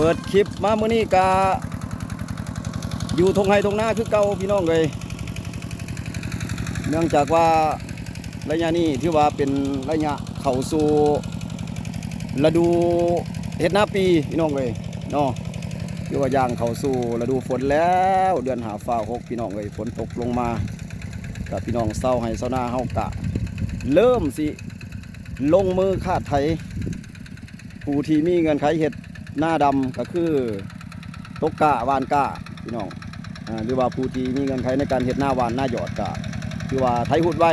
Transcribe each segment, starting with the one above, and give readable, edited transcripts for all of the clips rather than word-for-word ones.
เปิดคลิปมาเมื่อนี้กาอยู่ทงไฮทงหน้าคือเก่าพี่น้องเลยเนื่องจากว่าระยะนี้ที่ว่าเป็นระยะเข้าสู่ฤดูเฮ็ดนาปีพี่น้องเลยเนาะที่ว่าย่างเข้าสู่ฤดูฝนแล้วเดือน5 ฟ้า 6พี่น้องเลยฝนตกลงมากับพี่น้องเศร้าให้เศร้าหน้าเฮากะเริ่มสิลงมือคาดไถผู้ที่มีเงินไขเห็ดหน้าดำก็คือตกกะวานกะพี่น้องหรือว่าผู้ที่มีเงินไขในการเห็ดหน้าวานหน้าหยอดกะคือว่าไถหุดไว้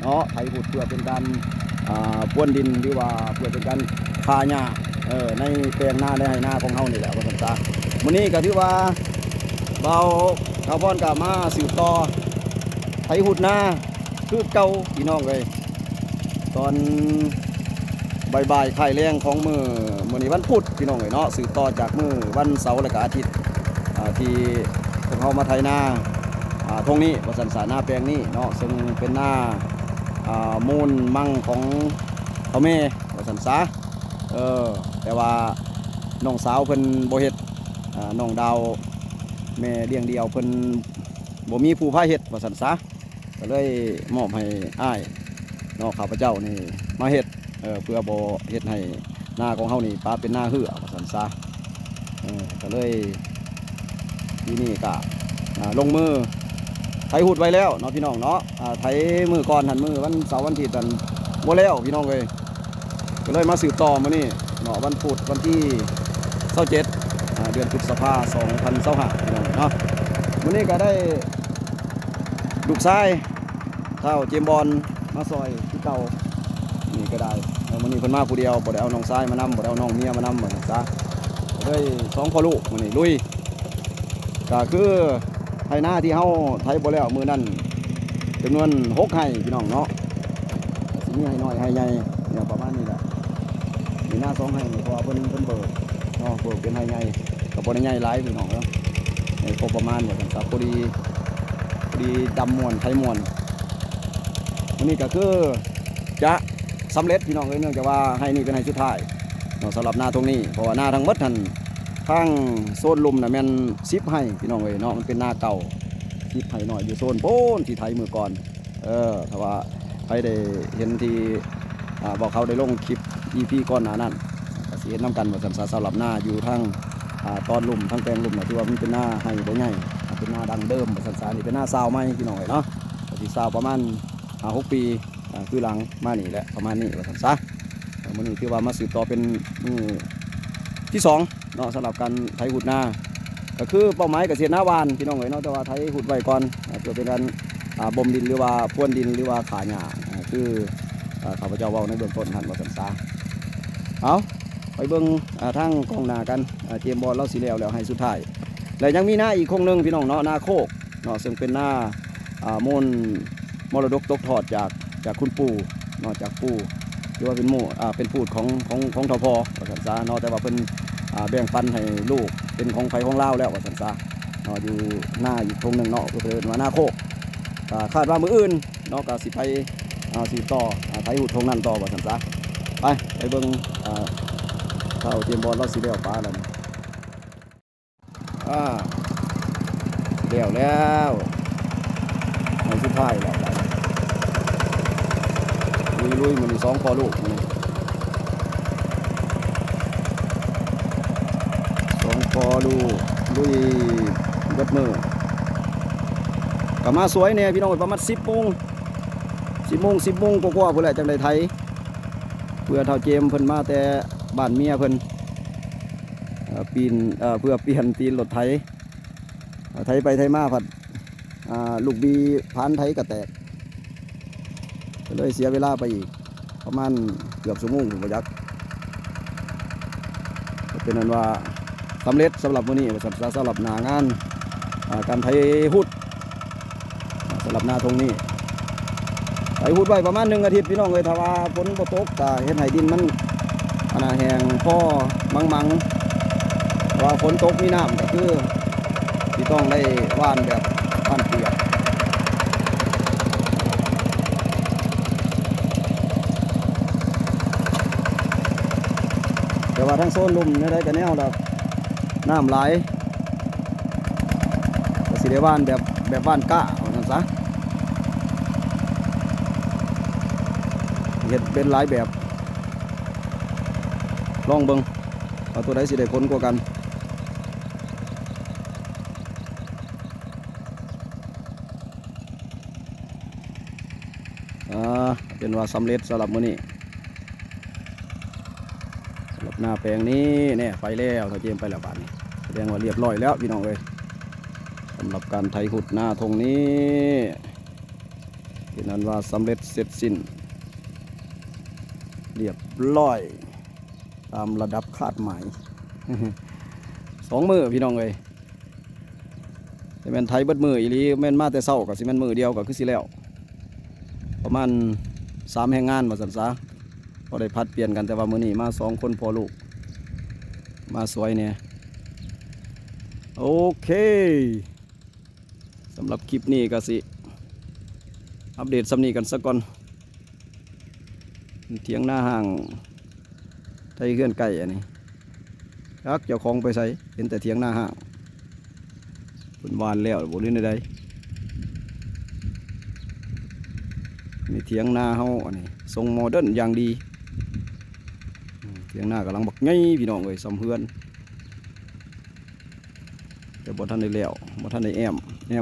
เนาะไถหุดเพื่อเป็นการป้วนดินหรือว่าเพื่อเป็นการพาหญ้าในแปลงหน้าในหน้าของเฮานี่แหละว่าซั่นซะมื้อนี้ก็ถือว่าเบาข้าวพรก็มาสืบต่อไถหุดหน้าคือเก่าพี่น้องเลยตอนบ่ายๆค่ายแรงของมื้อนี้วันพุธพี่น้องเอ้ยเนาะสืบต่อจากมื้อวันเสาร์และก็อาทิตย์ที่พวกเขามาไถนาทงนี้ว่าซั่นซะหน้าแปลงนี้เนาะซึ่งเป็นหน้ามูลมั่งของเขาแม่ว่าซั่นซะแต่ว่าน้องสาวเพิ่นบ่เฮ็ดน้องดาวแม่เลี้ยงเดียวเพิ่นบ่มีผู้พาเฮ็ดว่าซั่นซะก็เลยมอบให้อ้ายเนาะข้าพเจ้านี่มาเฮ็ดเพื่อบ่เฮ็ดให้หน้าของเฮานี่ป้าเป็นหน้าเหือว่าซั่นซะก็เลยที่นี่ก็ลงมือไถหุดไว้แล้วเนาะพี่น้องเนาะไถมือก่อนหันมือวันเสาร์วันอาทิตย์กันบ่แล้วพี่น้องเลยก็เลยมาสืบต่อมานี่เนาะวันพุธวันที่27เดือนพฤษภาคม2025พี่น้องเนาะมื้อนี้ก็ได้ลูกชายเท่าเจมบอลมาซอยที่เก่านี่ก็ได้มื้อนี้เพิ่นมาผู้เดียวบ่ได้เอาน้องชายมานำบ่ได้เอาน้องเมียมานำเหมือนซะเลย2พ่อลูกมื้อนี้ลุยก็คือไถนาที่เฮาไถบ่แล้วมื้อนั้นจำนวน6ไร่พี่น้องเนาะสิมีไร่น้อยไร่ใหญ่เนี่ยประมาณนี้แหละมีหน้า2ไร่เพราะว่าเพิ่นเบิกเนาะเบิกเป็นไร่ใหญ่ก็บ่ได้ใหญ่หลายพี่น้องเนาะพอประมาณว่าซั่นซะพอดีดำม่วนไถม่วนอันนี้ก็คือจะสำเร็จพี่น้องเนื่องจากว่าไร่นี้เป็นไร่สุดท้ายเนาะสำหรับหน้าตรงนี้เพราะว่าหน้าทั้งหมดท่านทางโซนลุ่มน่ะแม่น10ไร่พี่น้องเอ้ยเนาะมันเป็นหน้าเก่า10ไร่น้อยอยู่โซนโป้นที่ไถมือก่อนถ้าว่าใครได้เห็นที่บอกเขาได้ลงคลิป EP ก่อนหน้านั้นก็สิเห็นนำกันว่าสำหรับหน้าอยู่ทางตอนลุ่มทางแปลงลุ่มน่ะที่ว่ามันเป็นหน้าไร่บ่ใหญ่เป็นหน้าดังเดิมว่าซั่นๆนี่เป็นหน้าซาวใหม่พี่น้องเอ้ยเนาะก็สิซาวประมาณ5-6 ปีคือหลังมานี่แหละประมาณนี้ว่าซั่นซะมื้อนี้คือว่ามาสืบต่อเป็นที่2เนาะสำหรับการไถหุดนาก็คือเป้าหมายเกษตรหน้าวานพี่น้องเอ๋ยเนาะแต่ว่าไถหุดไว้ก่อนเพื่อเป็นการบ่มดินหรือว่าพรวนดินหรือว่าขาหญ้าคือข้าพเจ้าเว้าในเบื้องต้นท่านว่าซั่นซะเอาไปเบิ่งทางกองนากันเตรียมบอลเราสิแล้วให้สุดท้ายแล้วยังมีหน้าอีกคงนึงพี่น้องเนาะหน้าโคกเนาะซึ่งเป็นหน้ามูลมรดกตกทอดจากคุณปู่เนาะจากปู่หรือว่าเป็นเป็นพูดของทพว่าซั่นซะเนาะแต่ว่าเป็นแบ่งปันให้ลูกเป็นของไผของเล่าแล้วว่าซั่นซะเนาะอยู่หน้าอีกตรงหนึ่งเนาะเพิ่นว่าหน้าโคกคาดว่ามื้ออื่นเนาะก็สิไปสิต่อไถหุดตรงนั้นต่อว่าซั่นซะไปเบิ่งเท่าเตรียมบอลเราสิแล้วปลาแล้วแล้วในสุดท้ายแล้วลุยมื้อนี้2พ่อลูกมื้อนี้พอดูลุยเบิดมือกลับมาสวยเนี่ยพี่น้องประมาณ10 โมงกว่าๆพุ่นแหละจังได้ไถเพื่อเท่าเจมเพิ่นมาแต่บ้านเมียเพิ่นปีนเพื่อเปลี่ยนตีนรถไถไปไถมาผัดลูกบีผ่านไถกระแตกก็เลยเสียเวลาไปอีกประมาณเกือบชั่วโมงผมบ่ยักเป็นนั้นว่าสำเร็จสำหรับวันนี้สำหรับหน้างานการไถหุดสำหรับหน้าตรงนี้ไถหุดไว้ประมาณ1 อาทิตย์พี่น้องเลยถ้าว่าฝนบ่ตกก็เฮ็ดให้ดินมันแห้งพอมังว่าฝนตกมีน้ำก็คือที่ต้องได้ว่านแบบว่านเปียกแต่ว่าทั้งโซนลุ่มในใดกันแนวดอก น้ำไหลก็สิได้ว่านแบบว่านกะเอาซั่นซะเฮ็ดเป็นหลายแบบลองเบิ่งเอาตัวใดสิได้ผลกว่ากันเป็นว่าสำเร็จสำหรับมื้อนี้สำหรับหน้าแปลงนี้เนี่ยไปแล้วถ้าเจมไปแล้วบาดนี้แสดงว่าเรียบร้อยแล้วพี่น้องเอ้ยสำหรับการไถขุดหน้าทงนี้เป็นนั้นว่าสำเร็จเสร็จสิ้นเรียบร้อยตามระดับคาดหมาย 2 มือพี่น้องเอ้ยแต่แม่นไถเบิดมืออีหลีแม่นมาแต่เช้าก็สิแม่นมือเดียวก็คือสิแล้วประมาณ3 แห่งงานว่าซั่นซะพอได้พัดเปลี่ยนกันแต่ว่ามื้อนี้มา2 คนพ่อลูกมาสวยเนี่ยโอเคสำหรับคลิปนี้ก็สิอัปเดตสำนีกันสักก่อนเถียงหน้าห้างไทยเขื่อนไก่อันนี้ยักเจ้าของไปใส่เห็นแต่เถียงหน้าห้างเป็นวานแล้วบนนี้ใดมีเถียงหน้าเฮาอันนี้ทรงโมเดิร์นอย่างดีเถียงหน้ากำลังบักไงพี่น้องเลยสำเพื่อนแต่บ่ท่านได้แล้วบ่ท่านได้แอม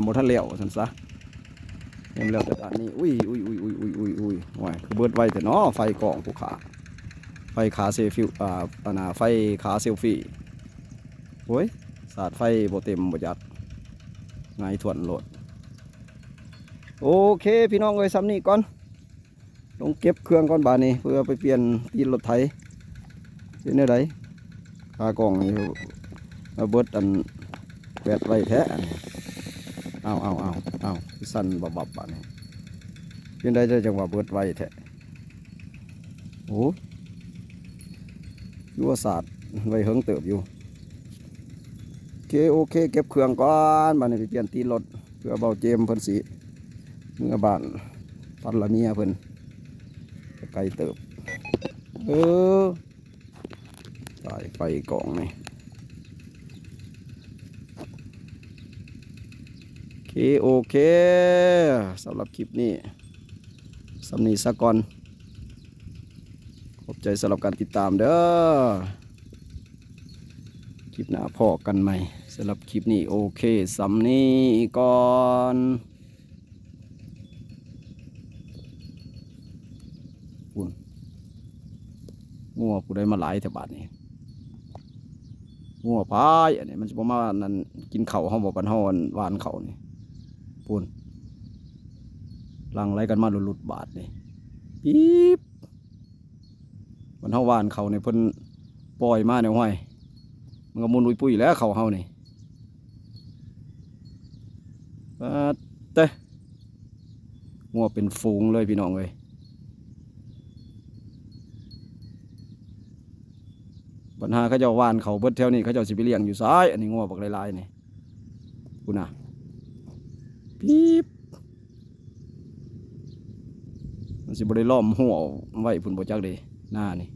บ่ท่านแล้วสันซะแอมแล้วแต่ด้านนี้อุ้ยว้ายคือเบิดไวแต่เนาะไฟกล่องผู้ขาไฟขาเซลฟี่ไฟขาเซลฟี่โอ้ยสาดไฟบ่เต็มบ่จัดไงถ่วนโหลดโอเคพี่น้องเลยซ้ำนี่ก่อนลงเก็บเครื่องก่อนบาดนี้เพื่อไปเปลี่ยนตีนรถไถเป็นได้ไดขากล่องนี่มาเบิดอันแปดไว้แท้เอาสั่นบับๆบาดนี้เป็นได้จังหวะเบิดไว้แท้โอ้ยุวศาสตร์ไว้เฮิงเติบอยู่โอเคเก็บเครื่องก่อนบาดนี้ไปเปลี่ยนตีนรถเพื่อเบาเจมเพิ่นสิเมื่อบ้านปันละเมียเพิ่นไกลเติบสายไฟกล่องนี่โอเคสำหรับคลิปนี้สำนีสักก่อนขอบใจสำหรับการติดตามเด้อคลิปหน้าพอกันใหม่สำหรับคลิปนี้โอเคสำนีก่อนงัวผู้ใดมาหลายแถวบ้านนี้งัวพายอันนี้มันจะประมาณนั้นกินเข่าห้องบ่ปันห้องวานเข่านี่ปูนลังไรกันมาหลุดบาทนี่ปี๊บมันห้องวานเข่านี่เพิ่นปล่อยมาเนี่ยห้อยมันก็มุนอุยปุยแล้วเข่าเฮานี่เต้งัวเป็นฝูงเลยพี่น้องเลยปัญหาเขาเจ้าวานเขาเบิดแถวนี้เขาเจ้าสิไปเลี้ยงอยู่ซ้ายอันนี้งัวบักลายๆนี่กูน่ะปี๊บมันสิบ่ได้ล้อมหัวไว้พุ่นบ่จักเด้หน้านี่